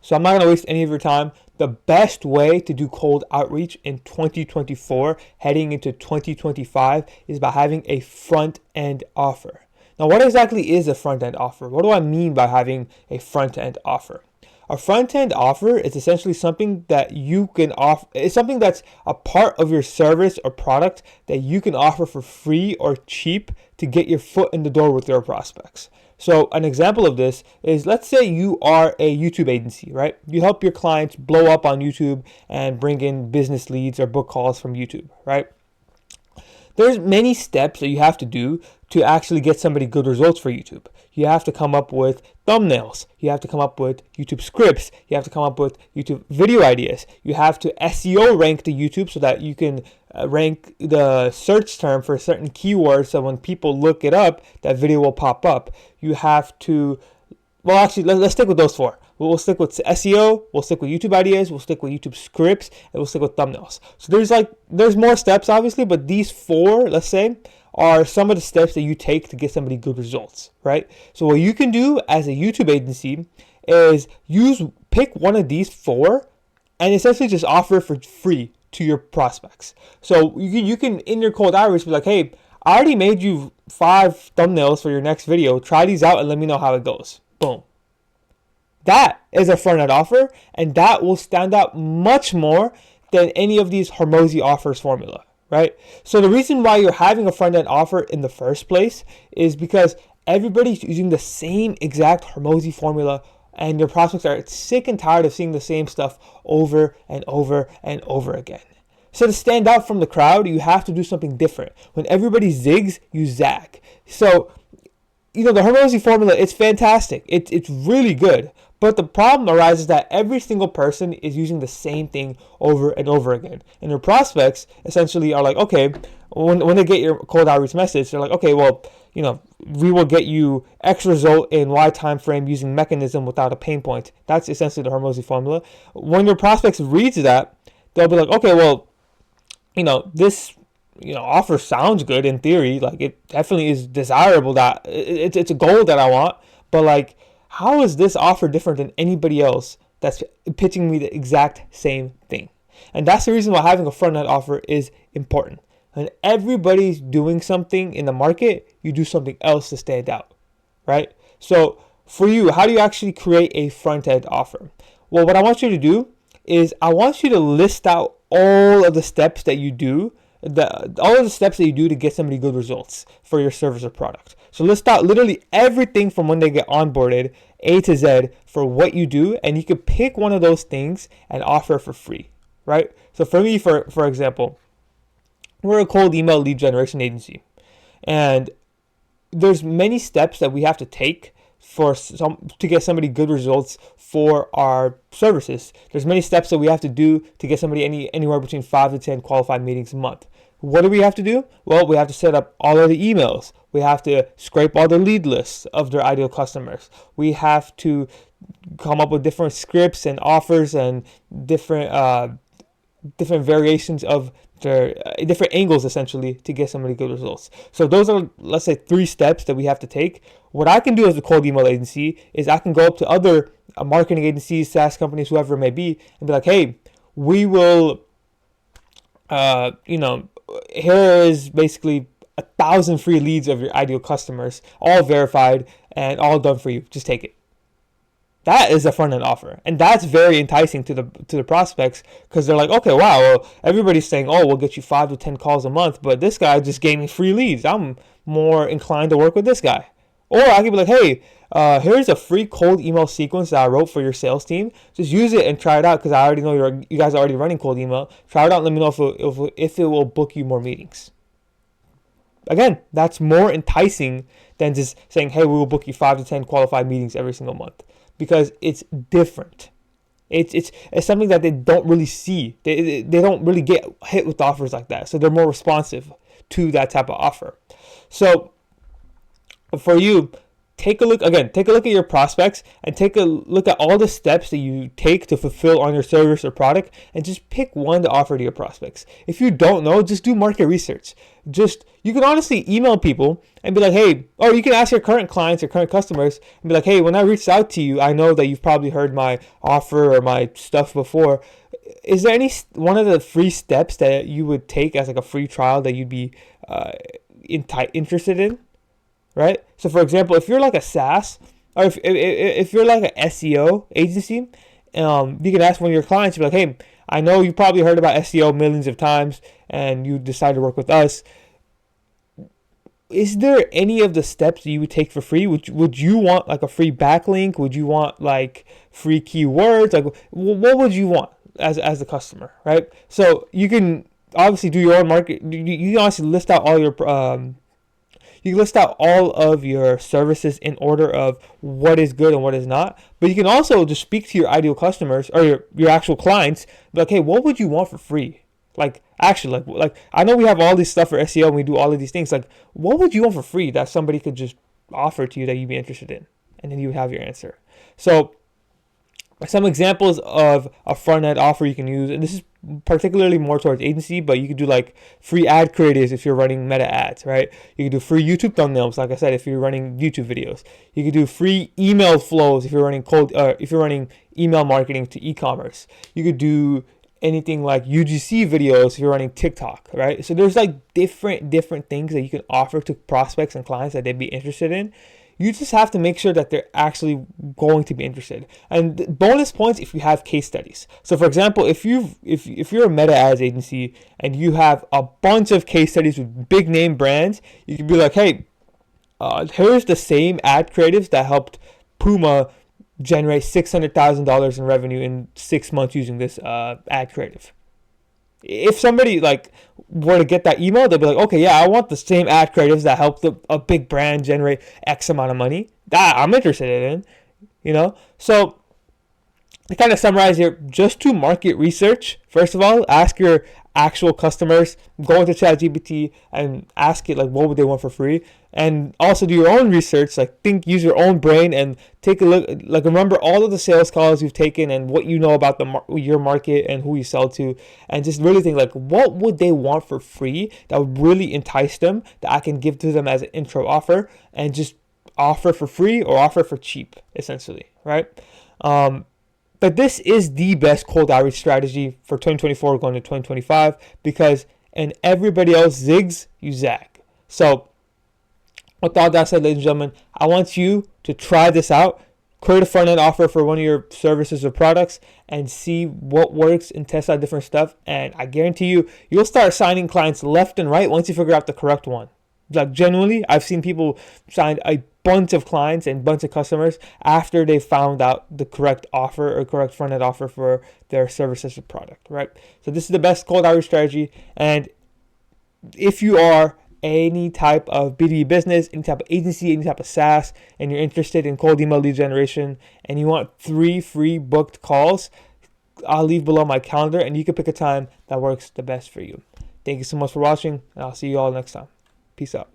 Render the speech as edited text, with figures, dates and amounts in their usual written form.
So I'm not going to waste any of your time. The best way to do cold outreach in 2024, heading into 2025, is by having a front end offer. Now, what exactly is a front end offer? What do I mean by having a front end offer? A front end offer is essentially something that you can offer. It's something that's a part of your service or product that you can offer for free or cheap to get your foot in the door with your prospects. So an example of this is, let's say you are a YouTube agency, right? You help your clients blow up on YouTube and bring in business leads or book calls from YouTube, right? There's many steps that you have to do to actually get somebody good results for YouTube. You have to come up with thumbnails. You have to come up with YouTube scripts. You have to come up with YouTube video ideas. You have to SEO rank to YouTube so that you can rank the search term for certain keywords, so when people look it up, that video will pop up. You have to, well, actually, let's stick with those four. We'll stick with SEO, we'll stick with YouTube ideas, we'll stick with YouTube scripts, and we'll stick with thumbnails. So there's more steps, obviously, but these four, let's say, are some of the steps that you take to get somebody good results, right? So what you can do as a YouTube agency is pick one of these four and essentially just offer it for free to your prospects. So you can in your cold outreach be like, hey, I already made you 5 thumbnails for your next video. Try these out and let me know how it goes. Boom. That is a front end offer, and that will stand out much more than any of these Hormozi offers formula, right? So the reason why you're having a front end offer in the first place is because everybody's using the same exact Hormozi formula, and your prospects are sick and tired of seeing the same stuff over and over and over again. So to stand out from the crowd, you have to do something different. When everybody zigs, you zag. So, the Hormozi formula, it's fantastic. It's really good. But the problem arises that every single person is using the same thing over and over again. And your prospects essentially are like, okay, when they get your cold outreach message, they're like, okay, well, we will get you X result in Y time frame using mechanism without a pain point. That's essentially the Hormozi formula. When your prospects reads that, they'll be like, okay, well, this offer sounds good in theory. Like, it definitely is desirable, that it's a goal that I want, but like, how is this offer different than anybody else that's pitching me the exact same thing? And that's the reason why having a front end offer is important. When everybody's doing something in the market, you do something else to stand out, right? So for you, how do you actually create a front end offer? Well, what I want you to do is I want you to list out all of the steps that you do, all of the steps that you do to get somebody good results for your service or product. So list out literally everything from when they get onboarded, A to Z, for what you do, and you can pick one of those things and offer for free, right? So for me, for example, we're a cold email lead generation agency, and there's many steps that we have to take to get somebody good results for our services. There's many steps that we have to do to get somebody anywhere between 5 to 10 qualified meetings a month. What do we have to do? Well, we have to set up all of the emails. We have to scrape all the lead lists of their ideal customers. We have to come up with different scripts and offers and different variations of their different angles, essentially, to get somebody good results. So those are, let's say, 3 steps that we have to take. What I can do as a cold email agency is I can go up to other marketing agencies, SaaS companies, whoever it may be, and be like, hey, we will, here is basically 1,000 free leads of your ideal customers, all verified and all done for you. Just take it. That is a front end offer, and that's very enticing to the prospects, because they're like, okay, wow, well, everybody's saying, oh, we'll get you 5 to 10 calls a month, but this guy just gave me free leads. I'm more inclined to work with this guy. Or I could be like, hey, here's a free cold email sequence that I wrote for your sales team. Just use it and try it out, because I already know you guys are already running cold email. Try it out and let me know if it will book you more meetings. Again, that's more enticing than just saying, hey, we will book you 5 to 10 qualified meetings every single month, because it's different. It's something that they don't really see. They don't really get hit with offers like that, so they're more responsive to that type of offer. So for you, take a look at your prospects and take a look at all the steps that you take to fulfill on your service or product, and just pick one to offer to your prospects. If you don't know, just do market research. You can honestly email people and be like, hey, or you can ask your current clients, your current customers, and be like, hey, when I reached out to you, I know that you've probably heard my offer or my stuff before. Is there any one of the free steps that you would take as like a free trial that you'd be interested in? Right? So for example, if you're like a SaaS, or if you're like an SEO agency, you can ask one of your clients, be like, hey, I know you probably heard about SEO millions of times and you decided to work with us. Is there any of the steps that you would take for free? Would you want like a free backlink? Would you want like free keywords? Like what would you want as a customer, right? So you can obviously do your own market. You can honestly list out all your you can list out all of your services in order of what is good and what is not. But you can also just speak to your ideal customers or your actual clients. Be like, hey, what would you want for free? Like, actually, like I know we have all this stuff for SEO and we do all of these things. Like, what would you want for free that somebody could just offer to you that you'd be interested in? And then you would have your answer. So some examples of a front end offer you can use, and this is particularly more towards agency, but you could do like free ad creatives if you're running meta ads, right? You could do free YouTube thumbnails, like I said, if you're running YouTube videos. You could do free email flows if you're running email marketing to e-commerce. You could do anything like UGC videos if you're running TikTok, right? So there's like different things that you can offer to prospects and clients that they'd be interested in. You just have to make sure that they're actually going to be interested. And bonus points if you have case studies. So for example, if you're a meta ads agency and you have a bunch of case studies with big name brands, you can be like, hey, here's the same ad creatives that helped Puma generate $600,000 in revenue in 6 months using this ad creative. If somebody like were to get that email, they'd be like, okay, yeah, I want the same ad creatives that helped a big brand generate X amount of money. That I'm interested in, So to kind of summarize here, just do market research. First of all, ask your actual customers, go into ChatGPT and ask it like what would they want for free, and also do your own research. Like use your own brain and take a look. Like remember all of the sales calls you've taken and what you know about your market and who you sell to, and just really think like what would they want for free that would really entice them that I can give to them as an intro offer, and just offer for free or offer for cheap, essentially, right? But this is the best cold outreach strategy for 2024 going to 2025 because and everybody else zigs, you zag. So with all that said, ladies and gentlemen, I want you to try this out. Create a front-end offer for one of your services or products and see what works and test out different stuff. And I guarantee you'll start signing clients left and right once you figure out the correct one. Like genuinely, I've seen people sign a bunch of clients and bunch of customers after they found out the correct offer or correct front-end offer for their services or product, right? So this is the best cold outreach strategy. And if you are any type of B2B business, any type of agency, any type of SaaS, and you're interested in cold email lead generation and you want 3 free booked calls, I'll leave below my calendar and you can pick a time that works the best for you. Thank you so much for watching, and I'll see you all next time. Peace out.